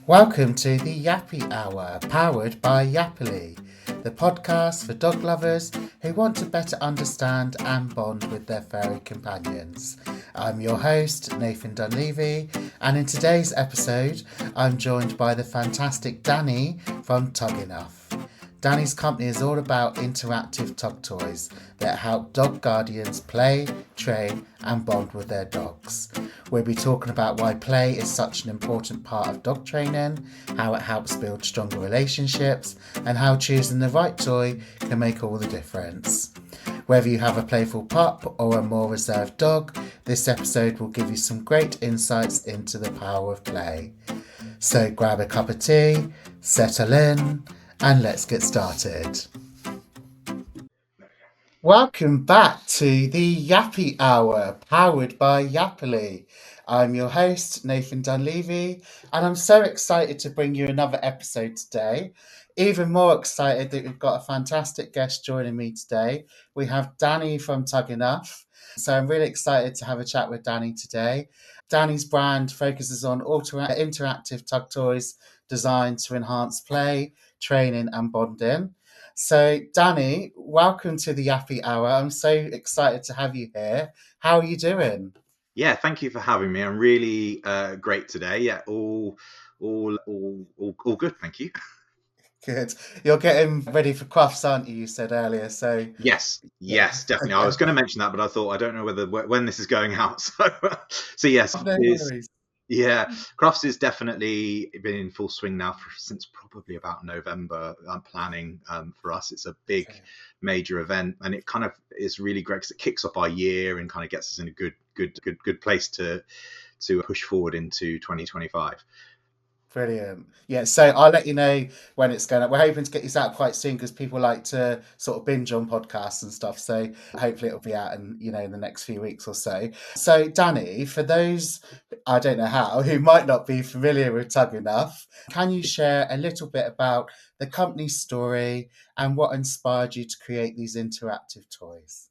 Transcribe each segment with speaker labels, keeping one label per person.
Speaker 1: Welcome to the Yappy Hour, powered by Yappily, the podcast for dog lovers who want to better understand and bond with their furry companions. I'm your host, Nathan Dunleavy, and in today's episode, I'm joined by the fantastic Danny from Tug-E-Nuff. Danny's company is all about interactive tug toys that help dog guardians play, train, and bond with their dogs. We'll be talking about why play is such an important part of dog training, how it helps build stronger relationships, and how choosing the right toy can make all the difference. Whether you have a playful pup or a more reserved dog, this episode will give you some great insights into the power of play. So grab a cup of tea, settle in, and let's get started. Welcome back to the Yappy Hour, powered by Yappily. I'm your host, Nathan Dunleavy, and I'm so excited to bring you another episode today. Even more excited that we've got a fantastic guest joining me today. We have Danny from Tug-E-Nuff. So I'm really excited to have a chat with Danny today. Danny's brand focuses on interactive tug toys designed to enhance play, training, and bonding. So, Danny, welcome to the Yappy Hour. I'm so excited to have you here. How are you doing?
Speaker 2: Yeah, thank you for having me. I'm really great today. Yeah, all good. Thank you.
Speaker 1: Good. You're getting ready for crufts, aren't you? You said earlier. So,
Speaker 2: Yes,
Speaker 1: yeah.
Speaker 2: definitely. I was going to mention that, but I thought I don't know when this is going out. So yes,
Speaker 1: No worries.
Speaker 2: yeah, Crufts has definitely been in full swing now since probably about November. I'm planning for us. It's a big, major event, and it kind of is really great because it kicks off our year and kind of gets us in a good place to push forward into 2025.
Speaker 1: Brilliant. Yeah, so I'll let you know when it's going up. We're hoping to get this out quite soon because people like to sort of binge on podcasts and stuff. So hopefully it'll be out in the next few weeks or so. So Danny, for those I don't know how who might not be familiar with Tug-E-Nuff, can you share a little bit about the company's story and what inspired you to create these interactive toys?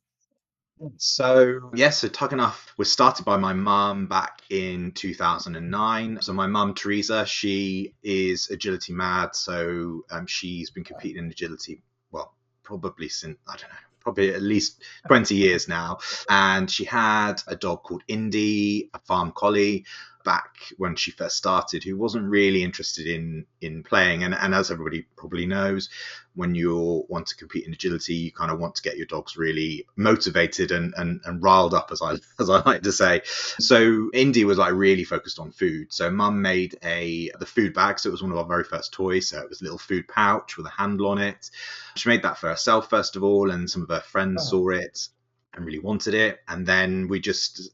Speaker 2: So Tug-E-Nuff was started by my mum back in 2009. So my mum, Teresa, she is agility mad. So she's been competing in agility, well, probably since, I don't know, probably at least 20 years now. And she had a dog called Indy, a farm collie, back when she first started, who wasn't really interested in playing. And as everybody probably knows, when you want to compete in agility, you kind of want to get your dogs really motivated and riled up, as I like to say. So Indy was like really focused on food. So mum made the food bag. So it was one of our very first toys. So it was a little food pouch with a handle on it. She made that for herself first of all, and some of her friends saw it and really wanted it. And then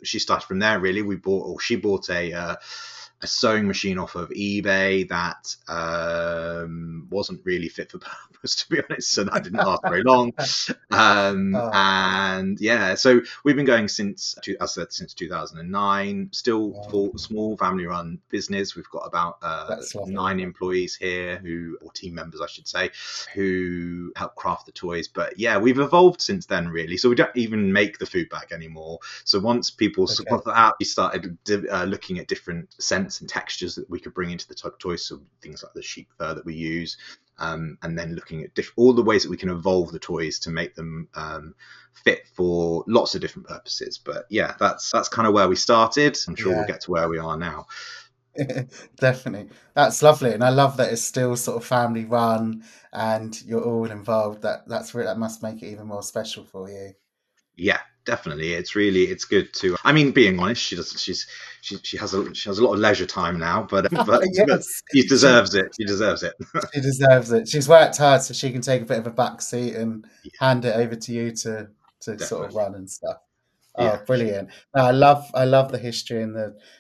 Speaker 2: she started from there really. She bought a sewing machine off of eBay that wasn't really fit for purpose, to be honest, so that didn't last very long. And yeah, so we've been going since 2009. Still small family-run business. We've got about 9 employees here, or team members, I should say, who help craft the toys. But yeah, we've evolved since then, really. So we don't even make the food bag anymore. So once people saw that, we started looking at different scents and textures that we could bring into the tug toys, so things like the sheep fur that we use, and then looking at all the ways that we can evolve the toys to make them fit for lots of different purposes. But yeah, that's kind of where we started. I'm sure we'll get to where we are now.
Speaker 1: Definitely. That's lovely. And I love that it's still sort of family run and you're all involved. That must make it even more special for you.
Speaker 2: Yeah, definitely. It's good to. I mean, being honest, she has a lot of leisure time now, but
Speaker 1: Yes,
Speaker 2: she deserves it. She deserves it.
Speaker 1: she deserves it. She's worked hard, so she can take a bit of a back seat and
Speaker 2: Yeah,
Speaker 1: hand it over to you to sort of
Speaker 2: definitely.
Speaker 1: run and stuff.
Speaker 2: Yeah.
Speaker 1: Oh, brilliant! No, I love the history and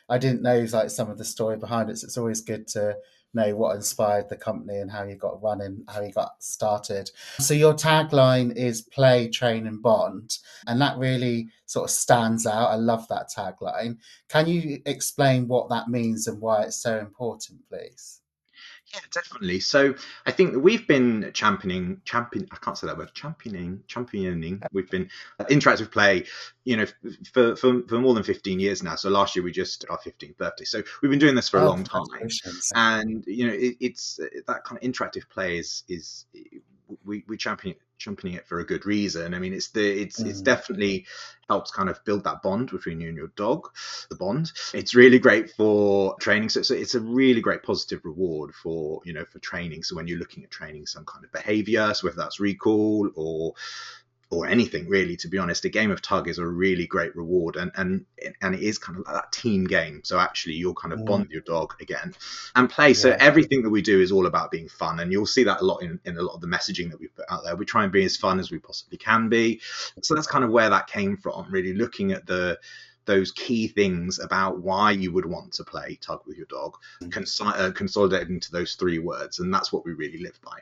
Speaker 1: I didn't know like some of the story behind it. So it's always good to know what inspired the company and how you got running, how you got started. So your tagline is play, train, and bond, and that really sort of stands out. I love that tagline. Can you explain what that means and why it's so important, please?
Speaker 2: Yeah, definitely. So I think we've been I can't say that word, championing. We've been interactive play, for more than 15 years now. So last year we just our 15th birthday. So we've been doing this for a
Speaker 1: Oh,
Speaker 2: long time,
Speaker 1: congratulations.
Speaker 2: and it's that kind of interactive play is we championing it for a good reason. I mean, it's
Speaker 1: Mm,
Speaker 2: definitely helps kind of build that bond between you and your dog. The bond. It's really great for training. So it's a really great positive reward for training. So when you're looking at training some kind of behavior, so whether that's recall or anything really, to be honest, a game of tug is a really great reward, and it is kind of like that team game. So actually you'll kind of
Speaker 1: mm,
Speaker 2: bond with your dog again and play. So
Speaker 1: yeah.
Speaker 2: everything that we do is all about being fun, and you'll see that a lot in a lot of the messaging that we put out there. We try and be as fun as we possibly can be. So that's kind of where that came from, really looking at those key things about why you would want to play tug with your dog, consolidated into those 3 words, and that's what we really live by.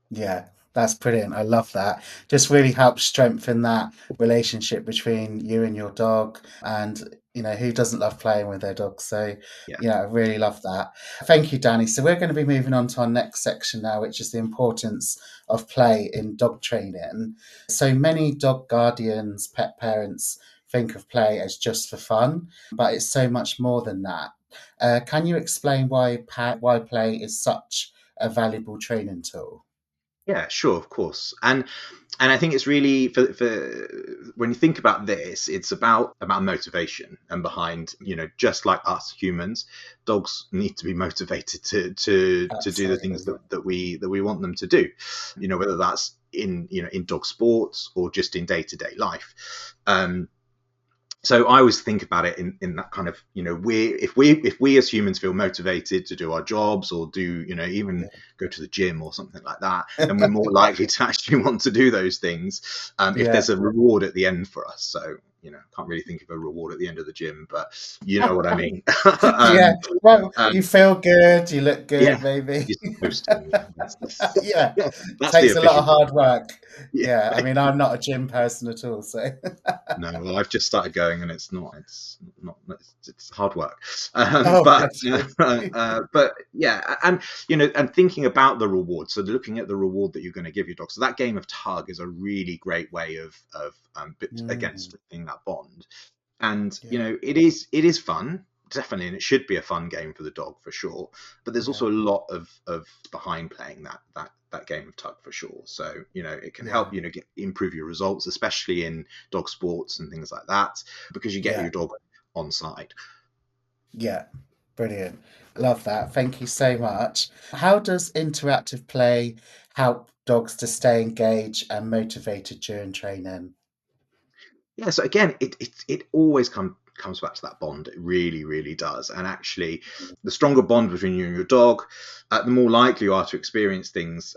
Speaker 1: Yeah, that's brilliant. I love that. Just really helps strengthen that relationship between you and your dog. And, who doesn't love playing with their dog? So,
Speaker 2: Yeah.
Speaker 1: I really love that. Thank you, Danny. So, we're going to be moving on to our next section now, which is the importance of play in dog training. So, many dog guardians, pet parents think of play as just for fun, but it's so much more than that. Can you explain why play is such a valuable training tool?
Speaker 2: Yeah, sure, of course. And I think it's really for when you think about this, it's about motivation, and behind, just like us humans, dogs need to be motivated to do the things
Speaker 1: Absolutely.
Speaker 2: that we want them to do. Whether that's in dog sports or just in day-to-day life. So I always think about it in that kind of, if we as humans feel motivated to do our jobs, or do, even go to the gym or something like that, then we're more likely to actually want to do those things, if
Speaker 1: Yeah.
Speaker 2: there's a reward at the end for us. So, can't really think of a reward at the end of the gym, but you know what I mean.
Speaker 1: Yeah. Well,
Speaker 2: um,
Speaker 1: you feel good, you look
Speaker 2: yeah,
Speaker 1: good, maybe.
Speaker 2: you're supposed to. Yeah,
Speaker 1: Yeah.
Speaker 2: that's the
Speaker 1: Takes a lot
Speaker 2: official.
Speaker 1: of hard work.
Speaker 2: Yeah.
Speaker 1: Yeah. I mean, I'm not a gym person at all, so
Speaker 2: No, well, I've just started going, and it's not. It's hard work.
Speaker 1: oh,
Speaker 2: But
Speaker 1: bless you.
Speaker 2: but yeah, and thinking about the reward. So looking at the reward that you're going to give your dog. So that game of tug is a really great way of again
Speaker 1: Mm,
Speaker 2: strengthening that bond. And
Speaker 1: yeah.
Speaker 2: it is fun, definitely, and it should be a fun game for the dog for sure. But there's
Speaker 1: Yeah.
Speaker 2: also a lot of behind playing that game of tug for sure. So it can
Speaker 1: Yeah.
Speaker 2: help improve your results, especially in dog sports and things like that, because you get
Speaker 1: Yeah.
Speaker 2: your dog on side.
Speaker 1: Yeah. Brilliant. Love that. Thank you so much. How does interactive play help dogs to stay engaged and motivated during training?
Speaker 2: Yeah, so again, it always comes back to that bond. It really, really does. And actually, the stronger bond between you and your dog, the more likely you are to experience things,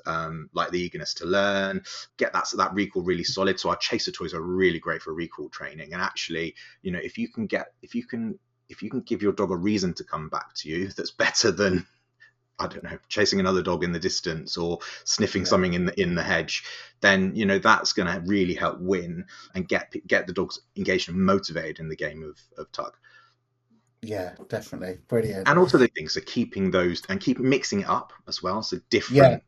Speaker 2: like the eagerness to learn, get that recall really solid. So our chaser toys are really great for recall training. And actually, if you can give your dog a reason to come back to you, that's better than, I don't know, chasing another dog in the distance or sniffing
Speaker 1: Yeah.
Speaker 2: something in the hedge, then that's going to really help win and get the dogs engaged and motivated in the game of tug.
Speaker 1: Yeah, definitely. Brilliant.
Speaker 2: And also the things, so keeping those and keep mixing it up as well. So
Speaker 1: Yeah.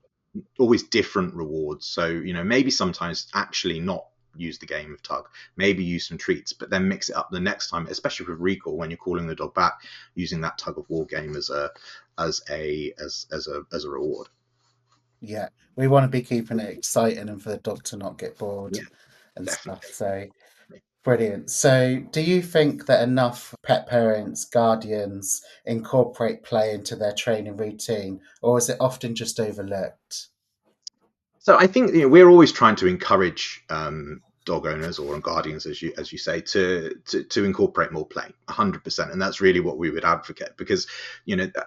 Speaker 2: always different rewards. So maybe sometimes actually not use the game of tug, maybe use some treats, but then mix it up the next time, especially with recall, when you're calling the dog back, using that tug of war game as a reward.
Speaker 1: Yeah, we want to be keeping it exciting and for the dog to not get bored
Speaker 2: Yeah,
Speaker 1: and stuff.
Speaker 2: definitely.
Speaker 1: So brilliant. So, do you think that enough pet parents, guardians incorporate play into their training routine, or is it often just overlooked?
Speaker 2: So I think we're always trying to encourage dog owners or guardians, as you say, to incorporate more play, 100%, and that's really what we would advocate, because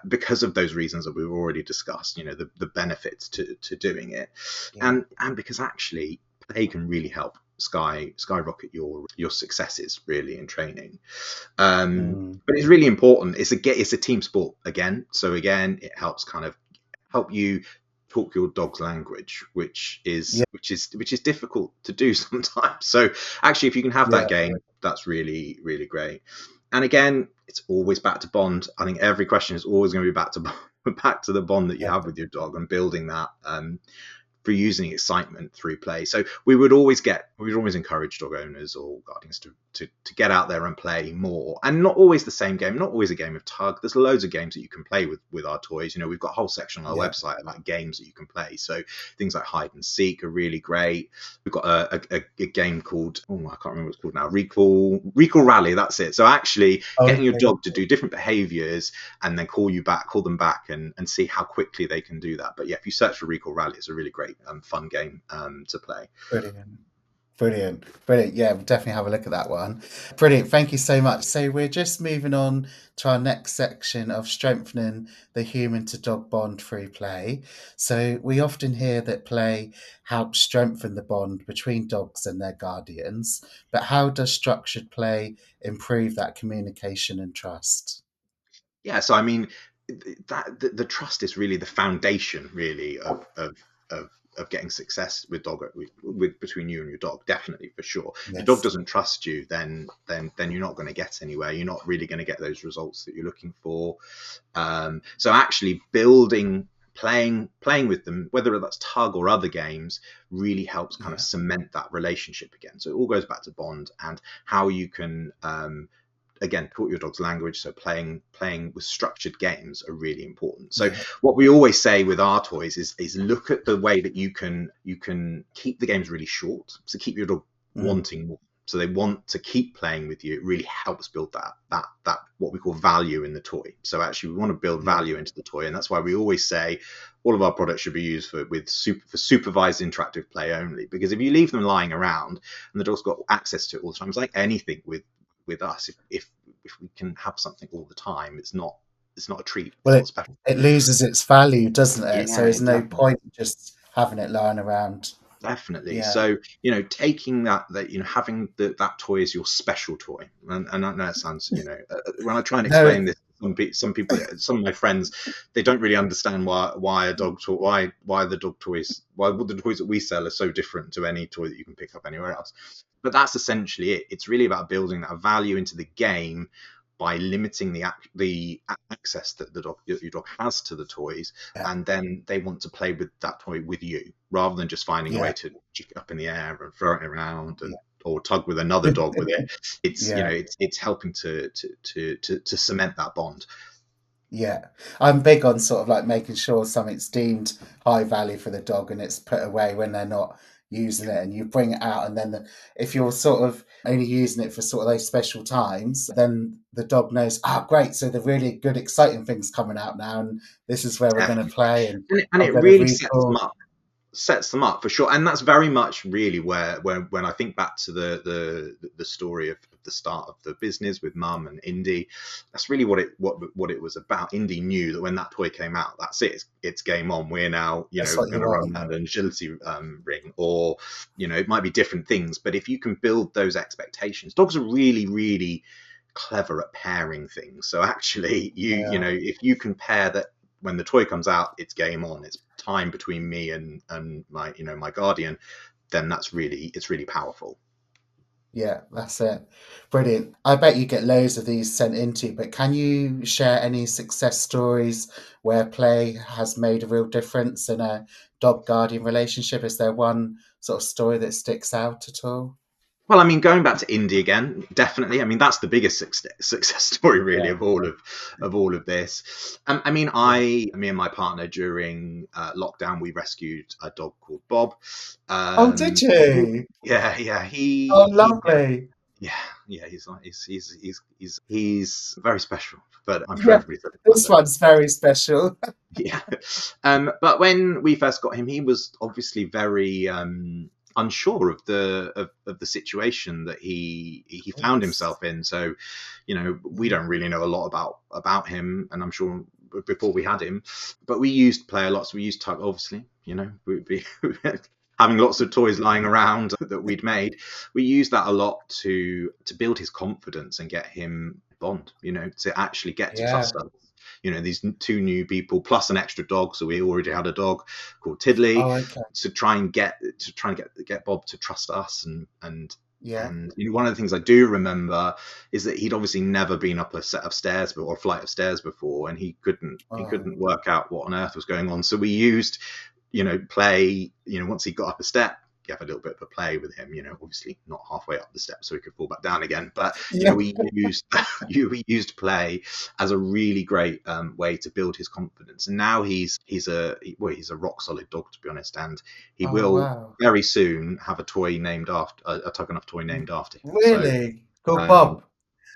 Speaker 2: because of those reasons that we've already discussed, the benefits to doing it,
Speaker 1: Yeah.
Speaker 2: and because actually play can really help skyrocket your successes really in training.
Speaker 1: Mm,
Speaker 2: But it's really important. It's a team sport again, so again it helps kind of help you talk your dog's language, which is
Speaker 1: yeah.
Speaker 2: difficult to do sometimes. So actually, if you can have that
Speaker 1: Yeah.
Speaker 2: game, that's really, really great. And again, it's always back to bond. I think every question is always going to be back to back to the bond that you
Speaker 1: Yeah.
Speaker 2: have with your dog and building that for using excitement through play. So we would always encourage dog owners or guardians to get out there and play more, and not always the same game, not always a game of tug. There's loads of games that you can play with our toys. We've got a whole section on our website about games that you can play. So things like hide and seek are really great. We've got a game called, I can't remember what it's called now, Recall Rally. That's it. So actually getting your dog to do different behaviors and then call them back and see how quickly they can do that. But yeah, if you search for Recall Rally, it's a really great fun game to play.
Speaker 1: Brilliant. Yeah, we'll definitely have a look at that one. Brilliant. Thank you so much. So we're just moving on to our next section of strengthening the human to dog bond through play. So we often hear that play helps strengthen the bond between dogs and their guardians, but how does structured play improve that communication and trust?
Speaker 2: Yeah, so I mean, the trust is really the foundation, really, of getting success with between you and your dog. Definitely, for sure. If the dog doesn't trust you, then you're not going to get anywhere. You're not really going to get those results that you're looking for. So actually playing with them, whether that's tug or other games, really helps kind of cement that relationship again. So it all goes back to bond and how you can again, talk your dog's language. So playing with structured games are really important. So what we always say with our toys is look at the way that you can keep the games really short. So keep your dog wanting more. So they want to keep playing with you. It really helps build that what we call value in the toy. So actually we want to build value into the toy. And that's why we always say all of our products should be used for supervised interactive play only. Because if you leave them lying around and the dog's got access to it all the time, it's like anything with us. If we can have something all the time, it's not a treat.
Speaker 1: Well,
Speaker 2: It's not special.
Speaker 1: it loses its value, doesn't it?
Speaker 2: Yeah,
Speaker 1: So there's no
Speaker 2: exactly.
Speaker 1: point just having it lying around.
Speaker 2: Definitely.
Speaker 1: Yeah.
Speaker 2: So taking that having that toy is your special toy, and I know it sounds when I try and explain this, some people, some of my friends, they don't really understand why the toys that we sell are so different to any toy that you can pick up anywhere else. But that's essentially it. It's really about building that value into the game by limiting the access that your dog has to the toys, and then they want to play with that toy with you rather than just finding a way to kick it up in the air and throw it around or tug with another dog with it. It's it's helping to cement that bond.
Speaker 1: Yeah, I'm big on sort of like making sure something's deemed high value for the dog and it's put away when they're not using it, and you bring it out, and then if you're sort of only using it for sort of those special times, then the dog knows, great, so the really good exciting things coming out now, and this is where we're going to play, and
Speaker 2: it really sets them up for sure. And that's very much really where when I think back to the story of the start of the business with Mum and Indy, that's really what it was about. Indy knew that when that toy came out, that's it, it's game on. We're now going to run around an agility ring, or it might be different things, but if you can build those expectations, dogs are really, really clever at pairing things. So actually if you can pair that, when the toy comes out, it's game on, it's time between me and my my guardian, then it's really powerful.
Speaker 1: Yeah, that's it. Brilliant. I bet you get loads of these sent into, but can you share any success stories where play has made a real difference in a dog guardian relationship? Is there one sort of story that sticks out at all?
Speaker 2: Well, I mean, going back to Indy again, definitely. I mean, that's the biggest success story, really, of all of this. I mean, me and my partner during lockdown, we rescued a dog called Bob.
Speaker 1: Did you?
Speaker 2: Yeah.
Speaker 1: Lovely.
Speaker 2: He's very special, but I'm sure
Speaker 1: Yeah,
Speaker 2: everybody said
Speaker 1: this one's very special.
Speaker 2: yeah. But when we first got him, he was obviously very unsure of the situation that he found himself in. So, we don't really know a lot about him, and I'm sure before we had him, but we used play a lot. So we used Tug, obviously. We'd be having lots of toys lying around that we'd made. We used that a lot to build his confidence and get him bond. To actually get to trust us. These two new people plus an extra dog. So we already had a dog called Tiddly.
Speaker 1: Okay.
Speaker 2: To try and get Bob to trust us and
Speaker 1: Yeah.
Speaker 2: And one of the things I do remember is that he'd obviously never been up a set of stairs or a flight of stairs before, and he couldn't
Speaker 1: Oh,
Speaker 2: work out what on earth was going on. So we used, play. Once he got up a step, you have a little bit of a play with him. Obviously not halfway up the steps, so he could fall back down again. But
Speaker 1: yeah.
Speaker 2: we used we used play as a really great way to build his confidence. And now he's a rock solid dog, to be honest, and he
Speaker 1: Oh,
Speaker 2: will
Speaker 1: wow.
Speaker 2: very soon have a toy named after a Tug-E-Nuff toy named after him. So
Speaker 1: Really? Called
Speaker 2: um,
Speaker 1: Bob.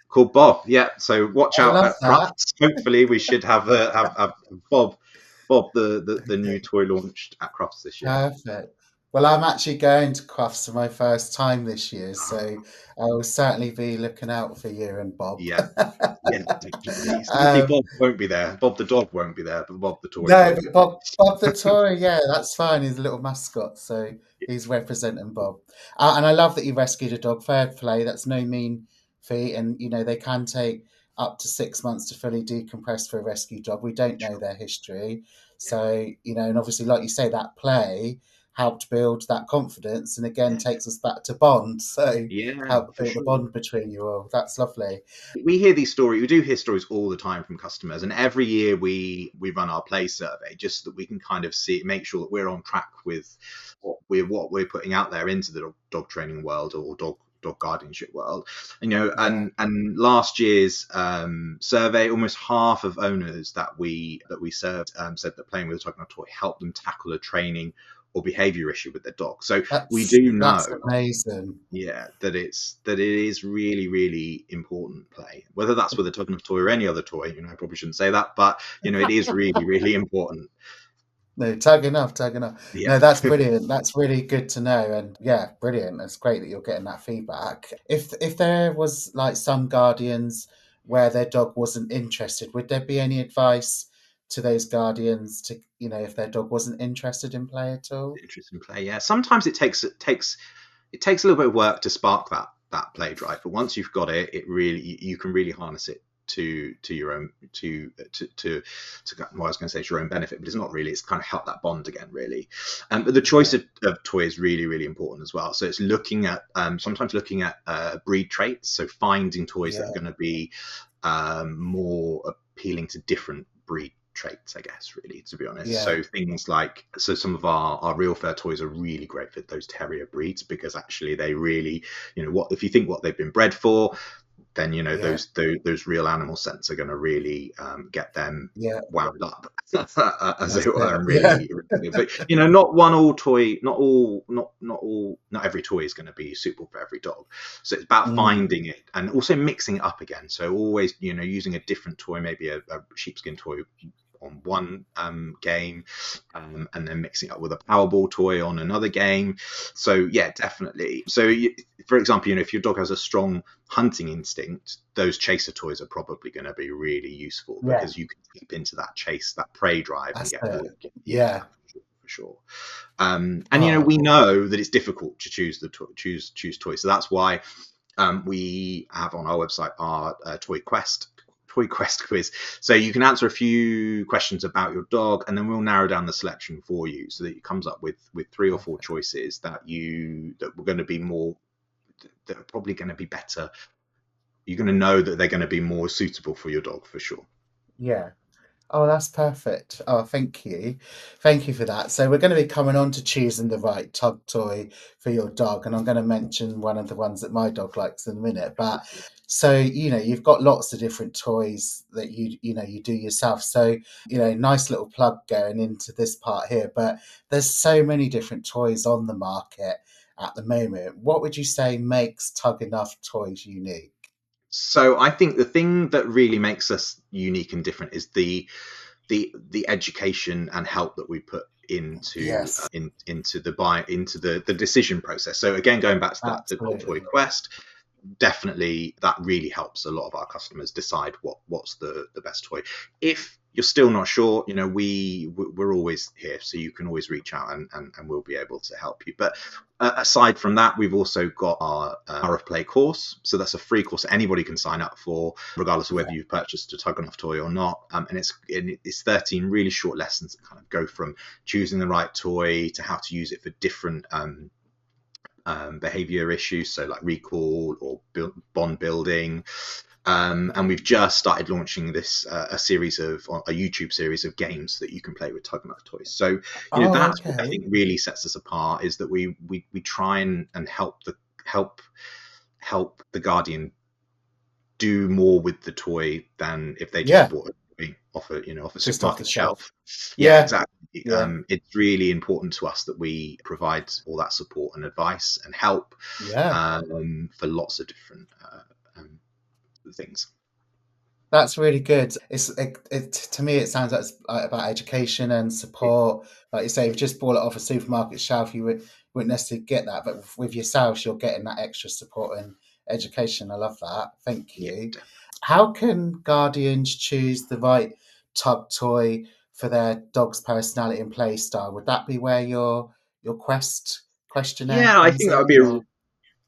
Speaker 2: called Bob. Yeah. So watch
Speaker 1: I
Speaker 2: out
Speaker 1: love
Speaker 2: at
Speaker 1: that.
Speaker 2: Crufts. Hopefully we should have Bob, the new toy launched at Crufts this year.
Speaker 1: Perfect. Well, I'm actually going to Crufts for my first time this year, so I will certainly be looking out for you and Bob.
Speaker 2: Yeah. Yeah, definitely. Sadly,
Speaker 1: um,
Speaker 2: Bob won't be there. Bob the dog won't be there, but Bob the toy
Speaker 1: no,
Speaker 2: will.
Speaker 1: but Bob the toy, yeah, that's fine. He's a little mascot, so he's representing Bob. And I love that you rescued a dog. Fair play. That's no mean feat, and they can take up to 6 months to fully decompress for a rescue dog. We don't know
Speaker 2: Sure.
Speaker 1: their history,
Speaker 2: Yeah.
Speaker 1: so and obviously, like you say, that play helped build that confidence, and again
Speaker 2: Yeah.
Speaker 1: takes us back to bond. So
Speaker 2: Yeah,
Speaker 1: help
Speaker 2: for
Speaker 1: build the
Speaker 2: sure.
Speaker 1: bond between you all. That's lovely.
Speaker 2: We hear these stories. We do hear stories all the time from customers, and every year we run our play survey just so that we can kind of make sure that we're on track with what we're putting out there into the dog training world or dog guardianship world.
Speaker 1: Yeah,
Speaker 2: And last year's survey, almost half of owners that we served said that playing with a Tug-E-Nuff toy helped them tackle a training or behavior issue with their dog. So we do
Speaker 1: that's
Speaker 2: know,
Speaker 1: amazing.
Speaker 2: yeah, that it is really, really important play, whether that's with a Tug-E-Nuff toy or any other toy. I probably shouldn't say that, but it is really, really important.
Speaker 1: No, Tug-E-Nuff, Tug-E-Nuff.
Speaker 2: Yeah.
Speaker 1: No, that's brilliant. That's really good to know. And yeah, brilliant. It's great that you're getting that feedback. If there was like some guardians where their dog wasn't interested, would there be any advice to those guardians to, if their dog wasn't interested in play at all?
Speaker 2: Interesting play. Yeah, sometimes it takes a little bit of work to spark that play drive, but once you've got it, it really you can really harness it to your own well, I was going to say to your own benefit, but it's not really. It's kind of help that bond again, really. But the choice
Speaker 1: Yeah,
Speaker 2: of toy is really, really important as well. So it's looking at sometimes looking at breed traits. So finding toys that are
Speaker 1: yeah,
Speaker 2: going to be more appealing to different breed traits, I guess, really, to be honest.
Speaker 1: yeah,
Speaker 2: So things like, some of our real fur toys are really great for those terrier breeds, because actually they really, what if you think what they've been bred for, then
Speaker 1: yeah,
Speaker 2: those real animal scents are going to really get them
Speaker 1: yeah.
Speaker 2: wound up, as
Speaker 1: That's
Speaker 2: it were,
Speaker 1: it.
Speaker 2: and
Speaker 1: Yeah,
Speaker 2: really, really, but not one all toy, not every toy is going to be suitable for every dog. So it's about
Speaker 1: mm,
Speaker 2: finding it and also mixing it up again. So always, using a different toy, maybe a sheepskin toy on one game, and then mixing it up with a Powerball toy on another game. So yeah, definitely. So for example, if your dog has a strong hunting instinct, those chaser toys are probably going to be really useful,
Speaker 1: yeah.
Speaker 2: because you can tap into that chase, that prey drive, and
Speaker 1: That's
Speaker 2: get
Speaker 1: it.
Speaker 2: more. Yeah,
Speaker 1: Yeah.
Speaker 2: for sure. And
Speaker 1: Oh,
Speaker 2: we know that it's difficult to choose toys, so that's why we have on our website our Toy Quest quiz. So you can answer a few questions about your dog, and then we'll narrow down the selection for you, so that it comes up with 3 or 4
Speaker 1: perfect.
Speaker 2: choices that we're going to be more, that are probably going to be better. You're going to know that they're going to be more suitable for your dog, for sure.
Speaker 1: Yeah. Oh, that's perfect. Oh, thank you. Thank you for that. So we're going to be coming on to choosing the right tug toy for your dog, and I'm going to mention one of the ones that my dog likes in a minute. But so, you've got lots of different toys that you do yourself. So, nice little plug going into this part here, but there's so many different toys on the market at the moment. What would you say makes Tug-E-Nuff toys unique?
Speaker 2: So I think the thing that really makes us unique and different is the education and help that we put
Speaker 1: Yes,
Speaker 2: into the decision process. So again, going back to that, the Toy
Speaker 1: absolutely.
Speaker 2: Quest, definitely that really helps a lot of our customers decide what's the best toy. If you're still not sure, we're always here, so you can always reach out, and we'll be able to help you. But aside from that, we've also got our Hour of Play course. So that's a free course that anybody can sign up for, regardless of whether
Speaker 1: Yeah,
Speaker 2: you've purchased a Tug-E-Nuff toy or not. And it's 13 really short lessons that kind of go from choosing the right toy to how to use it for different behavior issues, so like recall or bond building. And we've just started launching this a YouTube series of games that you can play with Tug-E-Nuff toys. So
Speaker 1: Oh,
Speaker 2: that's what I
Speaker 1: okay.
Speaker 2: think really sets us apart, is that we try and help the guardian do more with the toy than if they just
Speaker 1: Yeah,
Speaker 2: bought a toy off a
Speaker 1: just off the
Speaker 2: supermarket shelf.
Speaker 1: shelf.
Speaker 2: Yeah,
Speaker 1: Yeah,
Speaker 2: exactly.
Speaker 1: yeah,
Speaker 2: It's really important to us that we provide all that support and advice and help
Speaker 1: yeah.
Speaker 2: for lots of different things.
Speaker 1: That's really good. To me, it sounds like it's like about education and support. Like you say, if you just bought it off a supermarket shelf, wouldn't necessarily get that. But with yourselves, you're getting that extra support and education. I love that. Thank
Speaker 2: Yeah.
Speaker 1: you. How can guardians choose the right tug toy for their dog's personality and play style? Would that be where your questionnaire
Speaker 2: Yeah, I
Speaker 1: comes
Speaker 2: think that would
Speaker 1: in?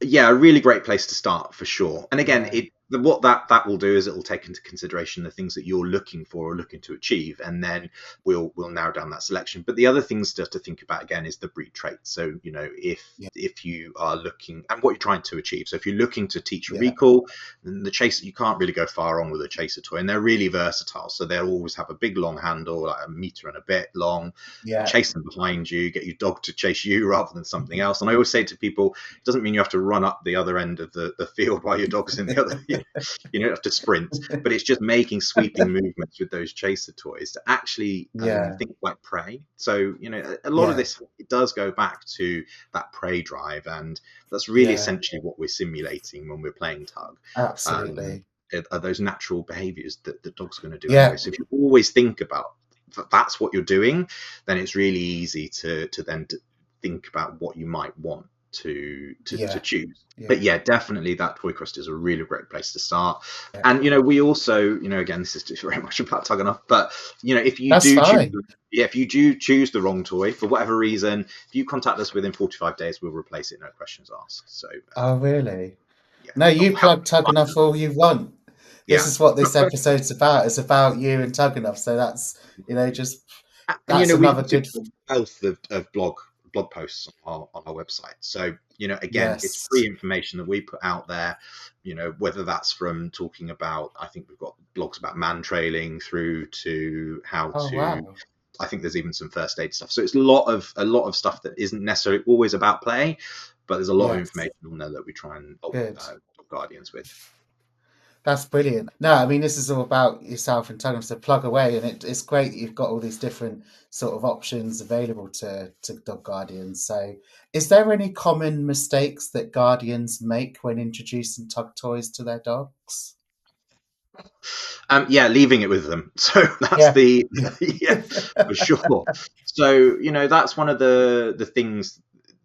Speaker 2: be
Speaker 1: Or
Speaker 2: a really great place to start for sure. And again,
Speaker 1: yeah,
Speaker 2: what that will do is it will take into consideration the things that you're looking for or looking to achieve, and then we'll narrow down that selection. But the other things to think about again is the breed trait. So
Speaker 1: yeah,
Speaker 2: if you are looking and what you're trying to achieve. So if you're looking to teach a
Speaker 1: yeah,
Speaker 2: recall, then the chaser, you can't really go far on with a chaser toy, and they're really versatile. So they'll always have a big long handle, like a meter and a bit long,
Speaker 1: yeah.
Speaker 2: chase them behind you, get your dog to chase you rather than something else. And I always say to people, it doesn't mean you have to run up the other end of the field while your dog's in the other. You don't have to sprint, but it's just making sweeping movements with those chaser toys to actually
Speaker 1: Yeah,
Speaker 2: think like prey. So a lot of
Speaker 1: yeah,
Speaker 2: this, it does go back to that prey drive, and that's really
Speaker 1: yeah.
Speaker 2: essentially what we're simulating when we're playing tug. Um,
Speaker 1: Absolutely.
Speaker 2: are those natural behaviors that the dog's going to do anyway.
Speaker 1: Yeah,
Speaker 2: So if you always think about that's what you're doing, then it's really easy to then think about what you might want to
Speaker 1: yeah,
Speaker 2: choose. But
Speaker 1: yeah,
Speaker 2: yeah, definitely that toy quest is a really great place to start.
Speaker 1: yeah.
Speaker 2: And we also, again, this is very much about Tug-E-Nuff, but if you
Speaker 1: That's
Speaker 2: do choose,
Speaker 1: fine.
Speaker 2: yeah, if you do choose the wrong toy for whatever reason, if you contact us within 45 days, we'll replace it, no questions asked. So
Speaker 1: Oh, really?
Speaker 2: yeah,
Speaker 1: No,
Speaker 2: but
Speaker 1: you
Speaker 2: we'll have,
Speaker 1: plug Tug-E-Nuff all you want. This
Speaker 2: yeah.
Speaker 1: is what this episode's about. It's about you and Tug-E-Nuff. So that's, just
Speaker 2: And
Speaker 1: that's
Speaker 2: we've
Speaker 1: another
Speaker 2: got a
Speaker 1: good.
Speaker 2: wealth of blog posts on our website. So again, it's
Speaker 1: Yes.
Speaker 2: free information that we put out there. Whether that's from talking about, I think we've got blogs about man trailing through to how
Speaker 1: Oh,
Speaker 2: to.
Speaker 1: wow.
Speaker 2: I think there's even some first aid stuff. So it's a lot of stuff that isn't necessarily always about play, but there's a lot of
Speaker 1: Yes.
Speaker 2: information on there that we try and help
Speaker 1: Good.
Speaker 2: guardians with.
Speaker 1: That's brilliant. No, I mean, this is all about yourself and Tug-E-Nuff, so plug away. And it's great that you've got all these different sort of options available to dog guardians. So, is there any common mistakes that guardians make when introducing tug toys to their dogs?
Speaker 2: Yeah, leaving it with them. So that's
Speaker 1: Yeah.
Speaker 2: the yeah, for sure. So that's one of the things,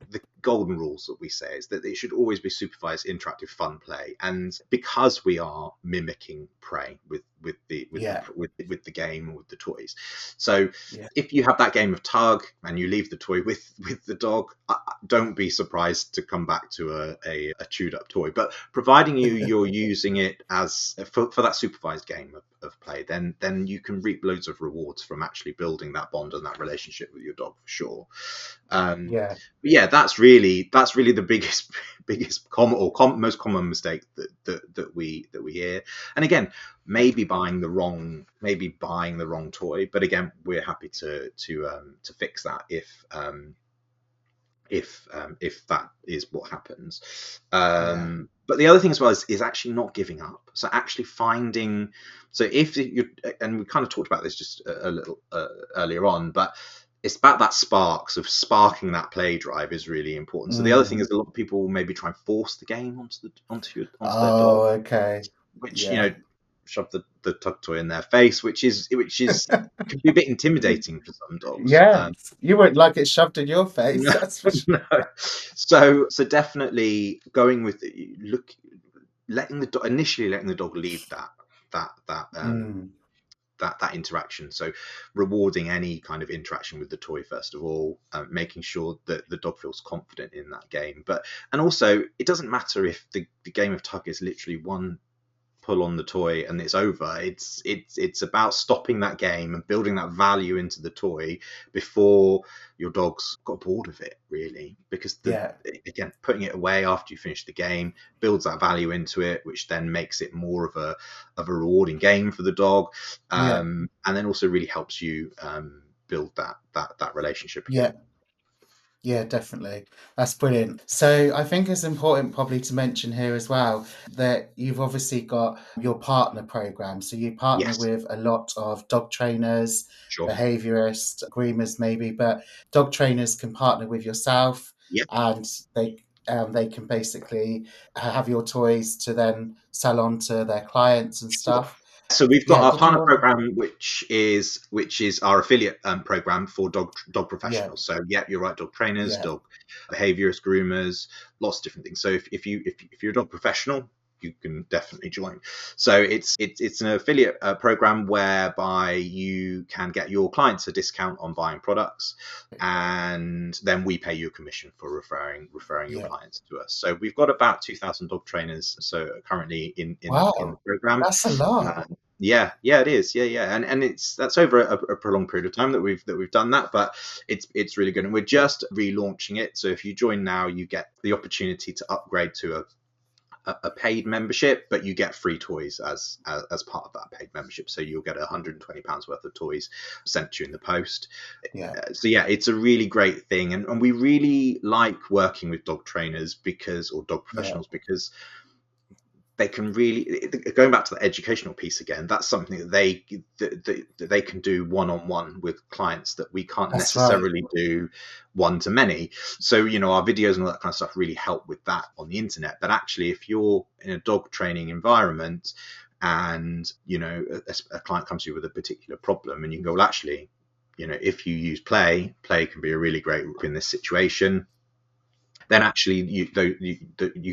Speaker 2: the golden rules that we say, is that it should always be supervised, interactive, fun play. And because we are mimicking prey
Speaker 1: Yeah.
Speaker 2: with the game or with the toys, so
Speaker 1: Yeah.
Speaker 2: if you have that game of tug and you leave the toy with the dog, don't be surprised to come back to a chewed up toy. But providing you're using it as for that supervised game of play, then you can reap loads of rewards from actually building that bond and that relationship with your dog for sure.
Speaker 1: Yeah.
Speaker 2: But yeah, that's really the biggest most common mistake that we hear. And again, maybe buying the wrong toy, but again, we're happy to fix that if that is what happens.
Speaker 1: Yeah.
Speaker 2: But the other thing as well is actually not giving up. So actually finding, so if you, and we kind of talked about this just a little earlier on, but it's about that spark. So sparking that play drive is really important. So the other thing
Speaker 1: Mm.
Speaker 2: is a lot of people maybe try and force the game onto their dog,
Speaker 1: Oh, okay.
Speaker 2: which
Speaker 1: Yeah.
Speaker 2: shove the tug toy in their face, which is can be a bit intimidating for some dogs.
Speaker 1: Yeah. You wouldn't like it shoved in your face,
Speaker 2: No,
Speaker 1: that's for sure.
Speaker 2: no. So definitely going with initially letting the dog lead that that um
Speaker 1: Mm.
Speaker 2: that interaction. So rewarding any kind of interaction with the toy first of all, making sure that the dog feels confident in that game. And also, it doesn't matter if the game of tug is literally one pull on the toy and it's over. It's about stopping that game and building that value into the toy before your dog's got bored of it, really, because again, putting it away after you finish the game builds that value into it, which then makes it more of a rewarding game for the dog, and then also really helps you build that relationship again.
Speaker 1: Yeah, definitely. That's brilliant. So I think it's important probably to mention here as well that you've obviously got your partner program. So you partner
Speaker 2: Yes,
Speaker 1: with a lot of dog trainers,
Speaker 2: sure.
Speaker 1: behaviorists, groomers maybe, but dog trainers can partner with yourself,
Speaker 2: Yep.
Speaker 1: and they can basically have your toys to then sell on to their clients and
Speaker 2: Sure.
Speaker 1: stuff.
Speaker 2: So we've got
Speaker 1: Yeah,
Speaker 2: our
Speaker 1: did you
Speaker 2: partner
Speaker 1: want
Speaker 2: program, which is our affiliate program for dog
Speaker 1: yeah,
Speaker 2: professionals. So yeah, you're right, dog trainers,
Speaker 1: yeah,
Speaker 2: dog behaviorists, groomers, lots of different things. So if you're a dog professional, you can definitely join. So it's an affiliate program whereby you can get your clients a discount on buying products, and then we pay you a commission for referring your
Speaker 1: yeah.
Speaker 2: clients to us. So we've got about 2,000 dog trainers so currently in the
Speaker 1: Wow,
Speaker 2: program.
Speaker 1: that's a lot.
Speaker 2: Yeah, it is. Yeah, and that's over a prolonged period of time that we've done that, but it's really good, and we're just relaunching it. So if you join now, you get the opportunity to upgrade to a paid membership, but you get free toys as part of that paid membership. So you'll get £120 worth of toys sent to you in the post.
Speaker 1: Yeah,
Speaker 2: So yeah, it's a really great thing, and we really like working with dog trainers or dog
Speaker 1: yeah,
Speaker 2: professionals because they can really, going back to the educational piece again, that's something that they can do one-on-one with clients that we can't
Speaker 1: that's right.
Speaker 2: necessarily do one to many. So our videos and all that kind of stuff really help with that on the internet. But actually, if you're in a dog training environment and a client comes to you with a particular problem, and you can go, well, actually, if you use play can be a really great in this situation, then actually you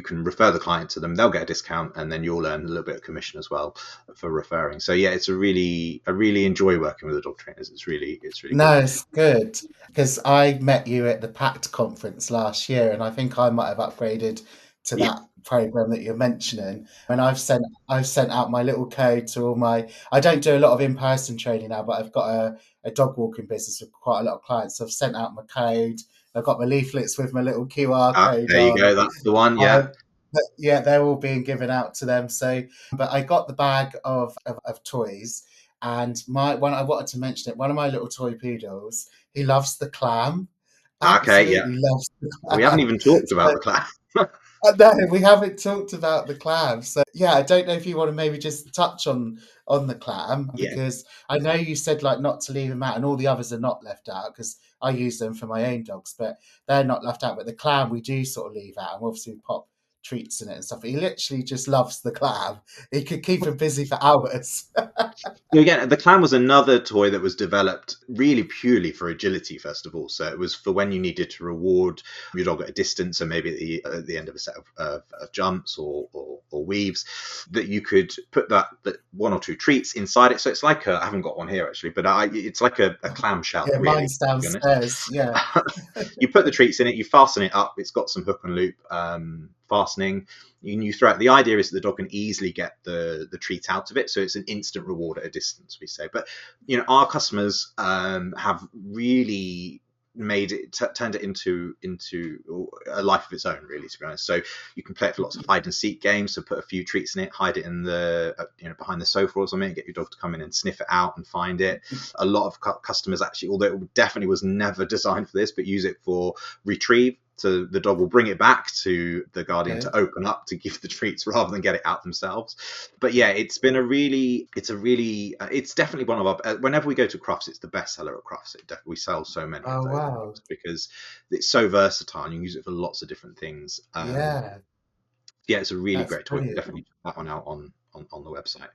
Speaker 2: can refer the client to them. They'll get a discount, and then you'll earn a little bit of commission as well for referring. So yeah, I really enjoy working with the dog trainers. It's really good.
Speaker 1: No, it's good because I met you at the PACT conference last year, and I think I might have upgraded to
Speaker 2: Yeah.
Speaker 1: that program that you're mentioning. And I've sent out my little code to all my. I don't do a lot of in-person training now, but I've got a dog walking business with quite a lot of clients. So I've sent out my code. I've got my leaflets with my little QR code
Speaker 2: There you
Speaker 1: on.
Speaker 2: go. That's the one. Yeah.
Speaker 1: Um, but yeah, they're all being given out to them. So, but I got the bag of toys, and my one I wanted to mention it. One of my little toy poodles, he loves the clam,
Speaker 2: Okay. Yeah.
Speaker 1: absolutely loves the
Speaker 2: We haven't
Speaker 1: clam.
Speaker 2: even talked about
Speaker 1: So,
Speaker 2: the class.
Speaker 1: no, we haven't talked about the clam. So yeah, I don't know if you want to maybe just touch on the clam,
Speaker 2: Yeah.
Speaker 1: because I know you said like not to leave them out, and all the others are not left out because I use them for my own dogs, but they're not left out. But the clam we do sort of leave out, and obviously we pop treats in it and stuff. He literally just loves the clam. He could keep him busy for hours.
Speaker 2: So again, the clam was another toy that was developed really purely for agility, first of all. So it was for when you needed to reward your dog at a distance, or maybe at the end of a set of jumps or weaves, that you could put that one or two treats inside it. So it's like I haven't got one here actually, but it's like a clamshell,
Speaker 1: Yeah,
Speaker 2: really,
Speaker 1: mine's
Speaker 2: to be honest.
Speaker 1: downstairs. Yeah,
Speaker 2: You put the treats in it, you fasten it up. It's got some hook and loop fastening. You throw it. The idea is that the dog can easily get the treat out of it, so it's an instant reward at a distance, we say. But our customers have really made it turned it into a life of its own, really, to be honest. So you can play it for lots of hide and seek games. So put a few treats in it, hide it in the behind the sofa or something, get your dog to come in and sniff it out and find it. A lot of customers actually, although it definitely was never designed for this, but use it for retrieve. So the dog will bring it back to the guardian
Speaker 1: okay.
Speaker 2: to open up to give the treats rather than get it out themselves. But yeah, it's definitely one of our, whenever we go to Crufts, it's the best seller at Crufts. We sell so many of
Speaker 1: Oh
Speaker 2: those
Speaker 1: wow.
Speaker 2: because it's so versatile. You can use it for lots of different things.
Speaker 1: Yeah,
Speaker 2: Yeah, it's a really
Speaker 1: that's
Speaker 2: great toy.
Speaker 1: brilliant.
Speaker 2: Definitely check that one out on the website.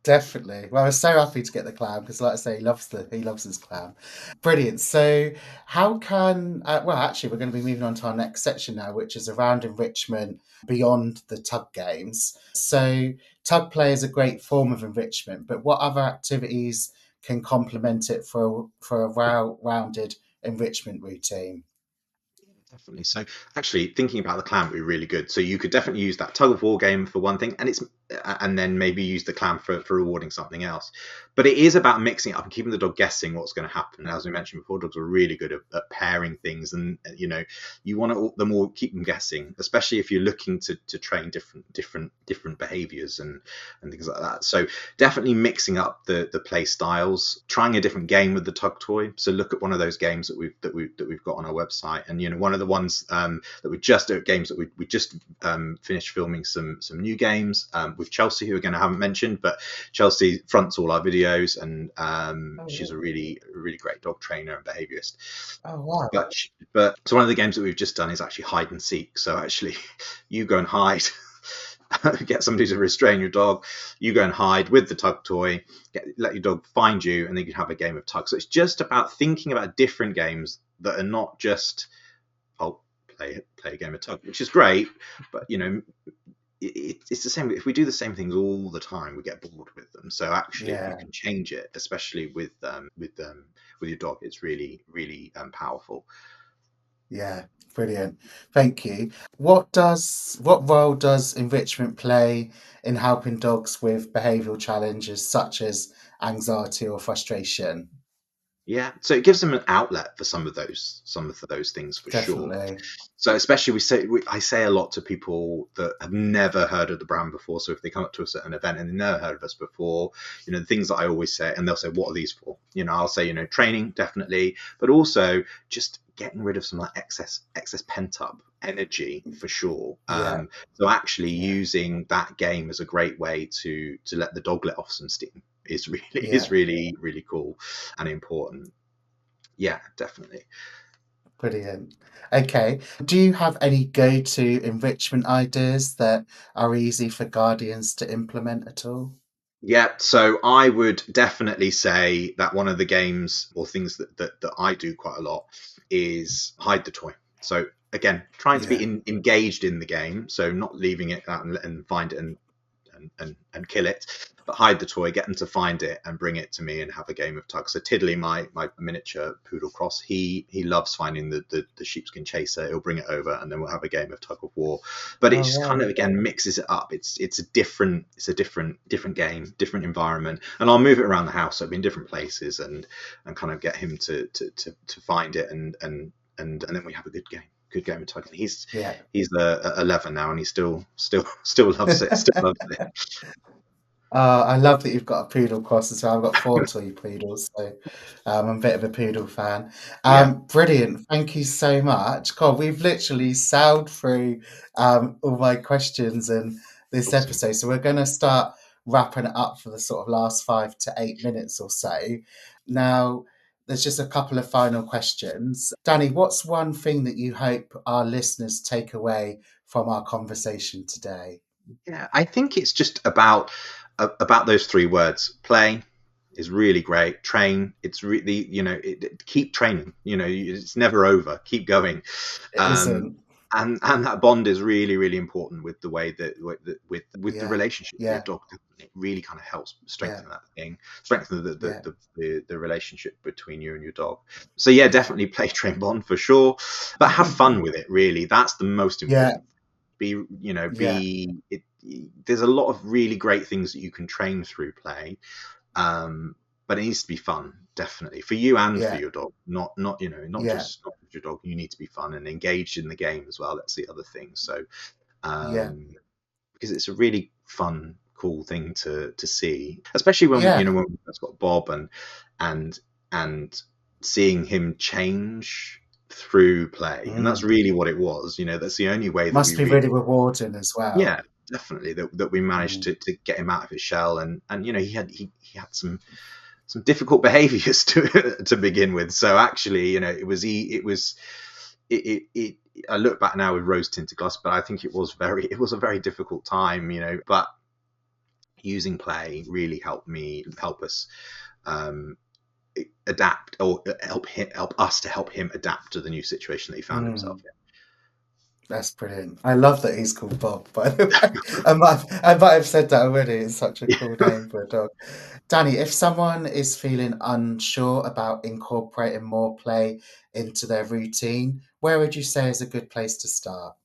Speaker 1: Definitely. Well, I was so happy to get the clam because, like I say, he loves his clam. Brilliant. So, how can well, actually, we're going to be moving on to our next section now, which is around enrichment beyond the tug games. So, tug play is a great form of enrichment, but what other activities can complement it for a well-rounded enrichment routine?
Speaker 2: Definitely. So actually thinking about the clam would be really good. So you could definitely use that tug of war game for one thing. And and then maybe use the clam for rewarding something else. But it is about mixing it up and keeping the dog guessing what's going to happen. As we mentioned before, dogs are really good at pairing things, and you want to keep them guessing, especially if you're looking to train different behaviors and things like that. So definitely mixing up the play styles, trying a different game with the tug toy. So look at one of those games that we've got on our website, and one of the ones that we just games that we just finished filming some new games with Chelsea, who again I haven't mentioned, but Chelsea fronts all our videos, and she's a really great dog trainer and behaviourist.
Speaker 1: Oh wow.
Speaker 2: But so one of the games that we've just done is actually hide and seek. So actually, you go and hide. Get somebody to restrain your dog. You go and hide with the tug toy. Let your dog find you, and then you can have a game of tug. So it's just about thinking about different games that are not just play a game of tug, which is great, but it's the same. If we do the same things all the time, we get bored with them. So actually, if you can change it, especially with your dog, it's really powerful.
Speaker 1: Yeah, brilliant. Thank you. What role does enrichment play in helping dogs with behavioural challenges such as anxiety or frustration?
Speaker 2: Yeah, so it gives them an outlet for some of those things for sure.
Speaker 1: Definitely.
Speaker 2: So especially I say a lot to people that have never heard of the brand before. So if they come up to us at an event and they've never heard of us before, the things that I always say, and they'll say, "What are these for?" I'll say, training definitely, but also just getting rid of some excess pent up energy for sure.
Speaker 1: Yeah.
Speaker 2: So actually using that game as a great way to let the dog let off some steam is really cool and important. Yeah, definitely.
Speaker 1: Brilliant. Okay. Do you have any go-to enrichment ideas that are easy for guardians to implement at all?
Speaker 2: Yeah, so I would definitely say that one of the games or things that I do quite a lot is hide the toy. So again, trying to be
Speaker 1: Yeah.
Speaker 2: engaged in the game, so not leaving it out and find it and kill it, but hide the toy, get them to find it and bring it to me and have a game of tug. So Tiddly, my miniature poodle cross, he loves finding the sheepskin chaser. He'll bring it over and then we'll have a game of tug of war. But it just kind of again mixes it up. It's a different game, different environment, and I'll move it around the house. So it'll be in different places and kind of get him to find it and then we have a good game of tug. And he's 11 now, and he still loves it. Still loves it.
Speaker 1: I love that you've got a poodle cross as well. I've got 4 toy poodles, so I'm a bit of a poodle fan.
Speaker 2: Yeah,
Speaker 1: Brilliant. Thank you so much. God, we've literally sailed through all my questions in this
Speaker 2: awesome.
Speaker 1: episode, so we're going to start wrapping it up for the sort of last 5 to 8 minutes or so. Now, there's just a couple of final questions. Danny, what's one thing that you hope our listeners take away from our conversation today?
Speaker 2: Yeah, I think it's just about those 3 words. Play is really great. Train, it's really keep training. It's never over. Keep going.
Speaker 1: It
Speaker 2: Um,
Speaker 1: isn't.
Speaker 2: and that bond is really important with the way that with the
Speaker 1: Yeah.
Speaker 2: relationship with your
Speaker 1: Yeah.
Speaker 2: dog. It really kind of helps
Speaker 1: Yeah.
Speaker 2: strengthen
Speaker 1: Yeah.
Speaker 2: the relationship between you and your dog. So yeah,
Speaker 1: Yeah.
Speaker 2: definitely play, train, bond for sure, but have fun with it. Really, that's the most
Speaker 1: Yeah.
Speaker 2: important.
Speaker 1: Yeah.
Speaker 2: There's a lot of really great things that you can train through play, but it needs to be fun, definitely, for you and for
Speaker 1: Yeah.
Speaker 2: your dog. Not
Speaker 1: Yeah.
Speaker 2: not just your dog. You need to be fun and engaged in the game as well. That's the other thing. So
Speaker 1: Yeah.
Speaker 2: because it's a really fun, cool thing to see, especially when
Speaker 1: Yeah.
Speaker 2: when we first got Bob and and seeing him change through play, and that's
Speaker 1: Mm.
Speaker 2: really what it was. That's the only way that we
Speaker 1: Must be
Speaker 2: really,
Speaker 1: really rewarding as well.
Speaker 2: yeah, definitely, that we managed
Speaker 1: Mm.
Speaker 2: to get him out of his shell, and he had some difficult behaviors to begin with. So actually, it was it I look back now with rose tinted glass, but I think it was a very difficult time, but using play really help us um, adapt, or help us to help him adapt to the new situation that he found himself
Speaker 1: Mm.
Speaker 2: in.
Speaker 1: That's brilliant. I love that he's called Bob, by the way. I might have said that already. It's such a cool name for a dog. Danny, if someone is feeling unsure about incorporating more play into their routine, where would you say is a good place to start?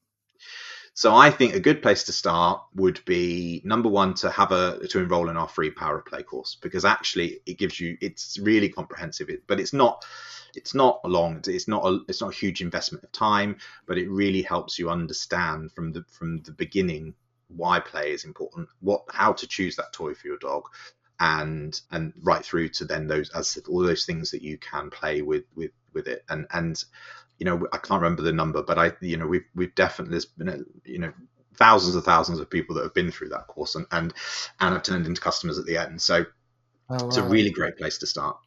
Speaker 2: So I think a good place to start would be, number one, to enroll in our free Power of Play course, because actually it's really comprehensive, but it's not long. It's not a huge investment of time, but it really helps you understand from the beginning why play is important, how to choose that toy for your dog, and right through to then those, as I said, all those things that you can play with it. And I can't remember the number, but we've definitely, there's been thousands of people that have been through that course and have turned into customers at the end. So
Speaker 1: Oh,
Speaker 2: it's a
Speaker 1: wow.
Speaker 2: really great place to start.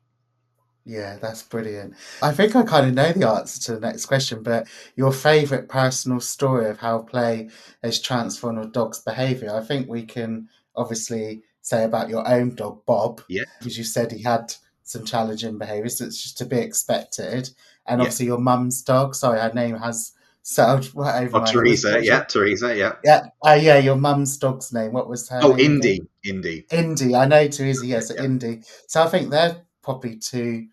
Speaker 1: Yeah, that's brilliant. I think I kind of know the answer to the next question, but your favourite personal story of how play has transformed a dog's behaviour. I think we can obviously say about your own dog, Bob,
Speaker 2: Yeah,
Speaker 1: because you said he had some challenging behaviours, so it's just to be expected. And
Speaker 2: yeah.
Speaker 1: obviously your mum's dog, sorry, her name has settled right over
Speaker 2: Oh,
Speaker 1: my head. What
Speaker 2: Teresa,
Speaker 1: was
Speaker 2: yeah,
Speaker 1: your,
Speaker 2: Teresa, yeah.
Speaker 1: yeah, yeah, your mum's dog's name. What was her
Speaker 2: Oh,
Speaker 1: name again?
Speaker 2: Indy.
Speaker 1: Indy. I know Teresa,
Speaker 2: That's it,
Speaker 1: yes,
Speaker 2: yeah.
Speaker 1: Indy. So I think they're probably two,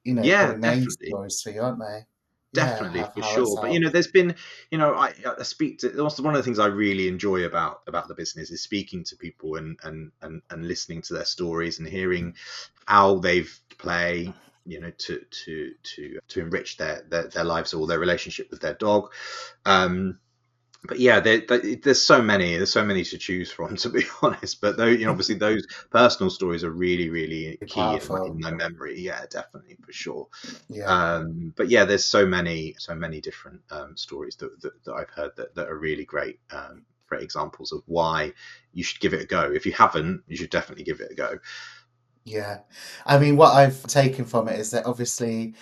Speaker 2: Yeah,
Speaker 1: probably main
Speaker 2: definitely.
Speaker 1: stories for you, aren't they? Yeah,
Speaker 2: Definitely,
Speaker 1: have
Speaker 2: for
Speaker 1: how it's
Speaker 2: sure. But
Speaker 1: helped.
Speaker 2: there's been, I speak to, also one of the things I really enjoy about the business is speaking to people and listening to their stories and hearing how they've play, to enrich their lives or their relationship with their dog. But yeah, there's so many to choose from, to be honest. But though, obviously those personal stories are really, really key in
Speaker 1: Powerful.
Speaker 2: my memory. Yeah, definitely, for sure.
Speaker 1: Yeah,
Speaker 2: But yeah, there's so many different stories that I've heard that are really great, great examples of why you should give it a go. If you haven't, you should definitely give it a go.
Speaker 1: yeah. I mean, what I've taken from it is that obviously,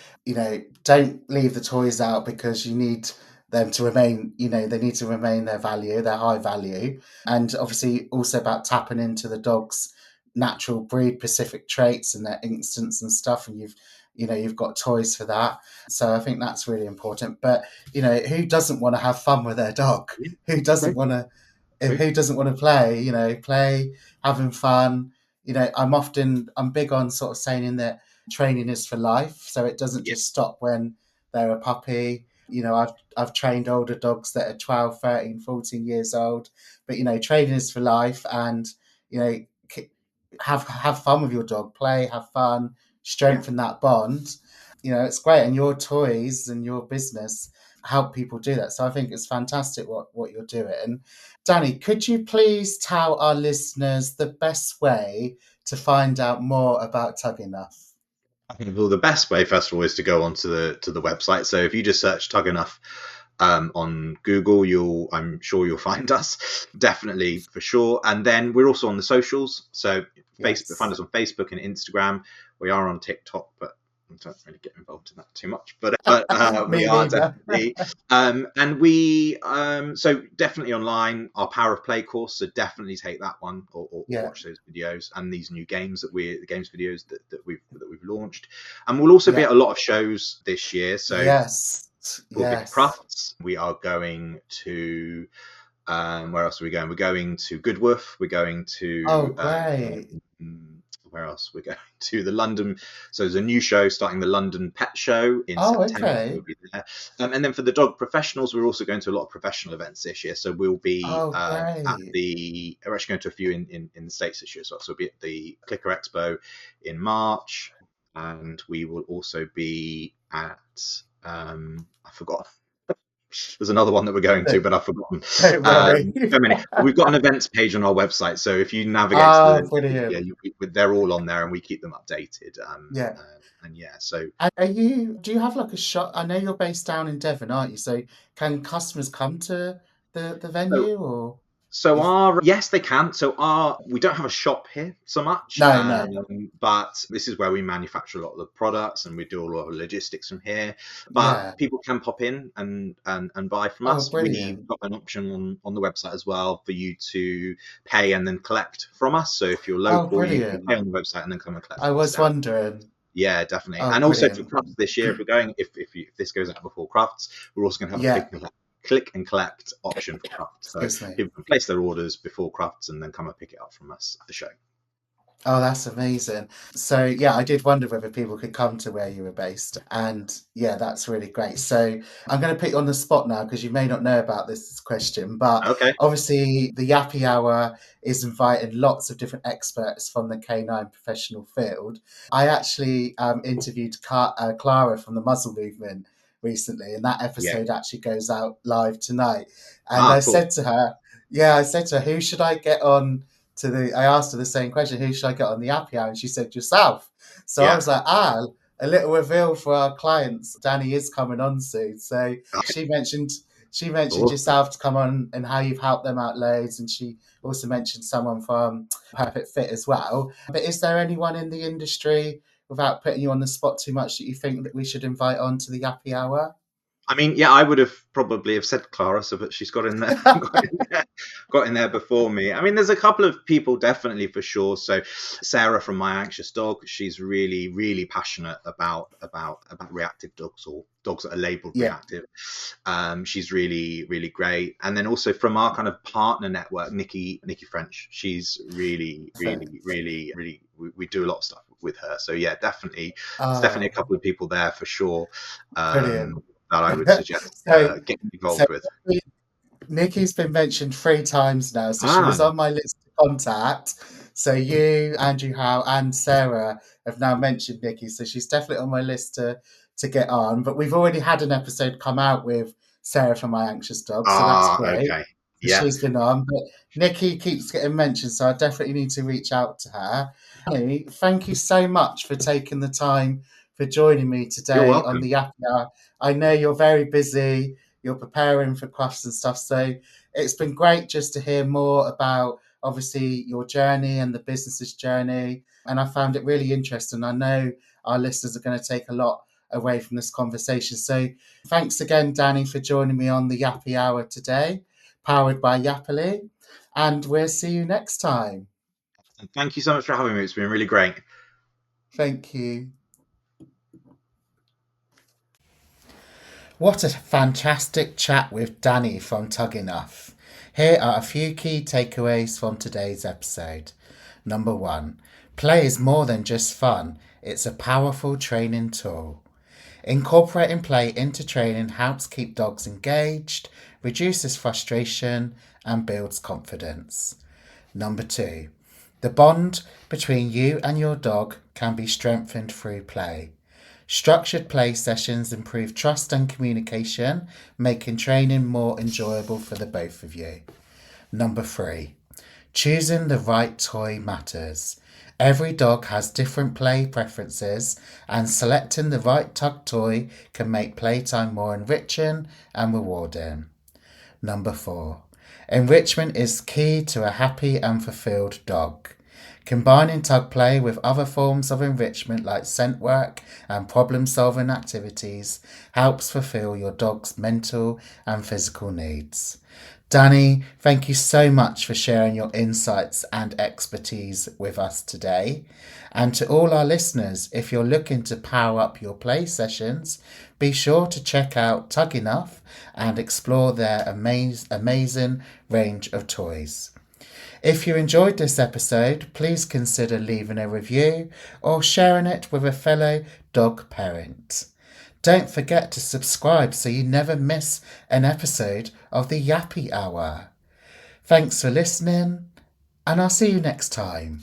Speaker 1: don't leave the toys out because you need them to remain, they need to remain their value, their high value. And obviously also about tapping into the dog's natural breed specific traits and their instincts and stuff. And you've got toys for that. So I think that's really important. But, who doesn't want to have fun with their dog?
Speaker 2: Yeah,
Speaker 1: Who
Speaker 2: true,
Speaker 1: doesn't want to
Speaker 2: true.
Speaker 1: who doesn't want to play? Play, having fun. I'm big on sort of saying that training is for life, so it doesn't
Speaker 2: Yeah,
Speaker 1: just stop when they're a puppy. I've trained older dogs that are 12, 13, 14 years old, but training is for life, and you know have fun with your dog, play, have fun,
Speaker 2: yeah.
Speaker 1: strengthen that bond. It's great, and your toys and your business help people do that. So I think it's fantastic what you're doing. Danny, could you please tell our listeners the best way to find out more about Tug-E-Nuff?
Speaker 2: I think, well, the best way, first of all, is to go onto the website. So if you just search Tug-E-Nuff on Google, I'm sure you'll find us, definitely, for sure. And then we're also on the socials. So Facebook, find
Speaker 1: Yes.
Speaker 2: us on Facebook and Instagram. We are on TikTok, but I don't really get involved in that too much. But we
Speaker 1: Me
Speaker 2: are
Speaker 1: neither.
Speaker 2: definitely, and we so definitely online. Our Power of Play course, so definitely take that one, or
Speaker 1: Yeah.
Speaker 2: watch those videos and these new games the games videos that we've launched. And we'll also be
Speaker 1: Yeah.
Speaker 2: at a lot of shows this year. So
Speaker 1: Yes.
Speaker 2: we'll be at
Speaker 1: Yes.
Speaker 2: Crufts. We are going to, where else are we going? We're going to Goodwoof. We're going
Speaker 1: Oh,
Speaker 2: to,
Speaker 1: great.
Speaker 2: where else? We're going to the London. So there's a new show starting, the London Pet Show in
Speaker 1: Oh,
Speaker 2: September. We'll
Speaker 1: okay.
Speaker 2: be there. And then for the dog professionals, we're also going to a lot of professional events this year. So we'll be
Speaker 1: Oh, great.
Speaker 2: we're actually going to a few in the States this year as well. So we'll be at the Clicker Expo in March. And we will also be at, I forgot. There's another one that we're going to,
Speaker 1: Don't,
Speaker 2: but I've forgotten.
Speaker 1: don't worry.
Speaker 2: So many. We've got an events page on our website, so if you navigate to
Speaker 1: Oh,
Speaker 2: yeah,
Speaker 1: brilliant.
Speaker 2: they're all on there, and we keep them updated.
Speaker 1: Yeah.
Speaker 2: And yeah, so
Speaker 1: And do you have like a shop? I know you're based down in Devon, aren't you? So can customers come to the
Speaker 2: so
Speaker 1: venue or
Speaker 2: So
Speaker 1: if
Speaker 2: our yes, they can. We don't have a shop here so much,
Speaker 1: no, no.
Speaker 2: but this is where we manufacture a lot of the products and we do a lot of logistics from here. But
Speaker 1: Yeah.
Speaker 2: people can pop in and buy from
Speaker 1: Oh,
Speaker 2: us. We've
Speaker 1: brilliant.
Speaker 2: got an option on the website as well for you to pay and then collect from us. So if you're
Speaker 1: Oh,
Speaker 2: local, you can pay
Speaker 1: brilliant.
Speaker 2: on the website and then come and collect
Speaker 1: I
Speaker 2: from us
Speaker 1: was
Speaker 2: down.
Speaker 1: wondering.
Speaker 2: Yeah, definitely.
Speaker 1: Oh,
Speaker 2: And also for
Speaker 1: brilliant.
Speaker 2: crafts this year, if we're going, if this goes out before crafts, we're also going to have a
Speaker 1: Yeah.
Speaker 2: click and collect option for crafts. So
Speaker 1: Excuse me.
Speaker 2: people can place their orders before crafts and then come and pick it up from us at the show.
Speaker 1: Oh, that's amazing. So, yeah, I did wonder whether people could come to where you were based. And yeah, that's really great. So, I'm going to put you on the spot now because you may not know about this question. But
Speaker 2: Okay.
Speaker 1: obviously, the Yappy Hour is inviting lots of different experts from the canine professional field. I actually interviewed Clara from the Muzzle Movement recently, and that
Speaker 2: Yeah.
Speaker 1: episode actually goes out live tonight. And I
Speaker 2: Cool.
Speaker 1: said to her, yeah, I said to her, who should I get on? I asked her the same question, who should I get on the Yappy Hour? And she said, yourself. So I
Speaker 2: Yeah.
Speaker 1: was like, a little reveal for our clients. Danny is coming on soon. So she mentioned
Speaker 2: Awesome.
Speaker 1: yourself to come on and how you've helped them out loads. And she also mentioned someone from Perfect Fit as well. But is there anyone in the industry, without putting you on the spot too much, that you think that we should invite on to the Yappy Hour?
Speaker 2: I mean, yeah, I would have probably have said Clara, so but she's got in there, got in there before me. I mean, there's a couple of people definitely for sure. So Sarah from My Anxious Dog, she's really, really passionate about reactive dogs, or dogs that are labelled
Speaker 1: Yeah,
Speaker 2: reactive. She's really, really great. And then also from our kind of partner network, Nikki French, she's really,
Speaker 1: fair.
Speaker 2: really, really, really. We do a lot of stuff with her. So yeah, definitely, there's definitely a
Speaker 1: Oh,
Speaker 2: couple of people there for sure.
Speaker 1: brilliant.
Speaker 2: That I would suggest
Speaker 1: so,
Speaker 2: getting
Speaker 1: so
Speaker 2: involved with.
Speaker 1: Nikki's been mentioned 3 times now, so she was
Speaker 2: Ah,
Speaker 1: on my list to contact. So you, Andrew Howe, and Sarah have now mentioned Nikki, so she's definitely on my list to get on. But we've already had an episode come out with Sarah from My Anxious Dog, so that's great.
Speaker 2: okay.
Speaker 1: So
Speaker 2: Yeah.
Speaker 1: she's been on, but Nikki keeps getting mentioned, so I definitely need to reach out to her. Annie, thank you so much for taking the time for joining me
Speaker 2: You're
Speaker 1: today on
Speaker 2: welcome.
Speaker 1: the Yappy Hour. I know you're very busy, you're preparing for crafts and stuff. So it's been great just to hear more about obviously your journey and the business's journey. And I found it really interesting. I know our listeners are going to take a lot away from this conversation. So thanks again, Danny, for joining me on the Yappy Hour today, powered by Yappily. And we'll see you next time.
Speaker 2: And thank you so much for having me. It's been really great.
Speaker 1: Thank you. What a fantastic chat with Danny from Tug-E-Nuff. Here are a few key takeaways from today's episode. Number 1. Play is more than just fun, it's a powerful training tool. Incorporating play into training helps keep dogs engaged, reduces frustration, and builds confidence. Number 2. The bond between you and your dog can be strengthened through play. Structured play sessions improve trust and communication, making training more enjoyable for the both of you. Number 3. Choosing the right toy matters. Every dog has different play preferences, and selecting the right tug toy can make playtime more enriching and rewarding. Number 4. Enrichment is key to a happy and fulfilled dog. Combining tug play with other forms of enrichment like scent work and problem solving activities helps fulfill your dog's mental and physical needs. Danny, thank you so much for sharing your insights and expertise with us today. And to all our listeners, if you're looking to power up your play sessions, be sure to check out Tug-E-Nuff and explore their amazing range of toys. If you enjoyed this episode, please consider leaving a review or sharing it with a fellow dog parent. Don't forget to subscribe so you never miss an episode of the Yappy Hour. Thanks for listening, and I'll see you next time.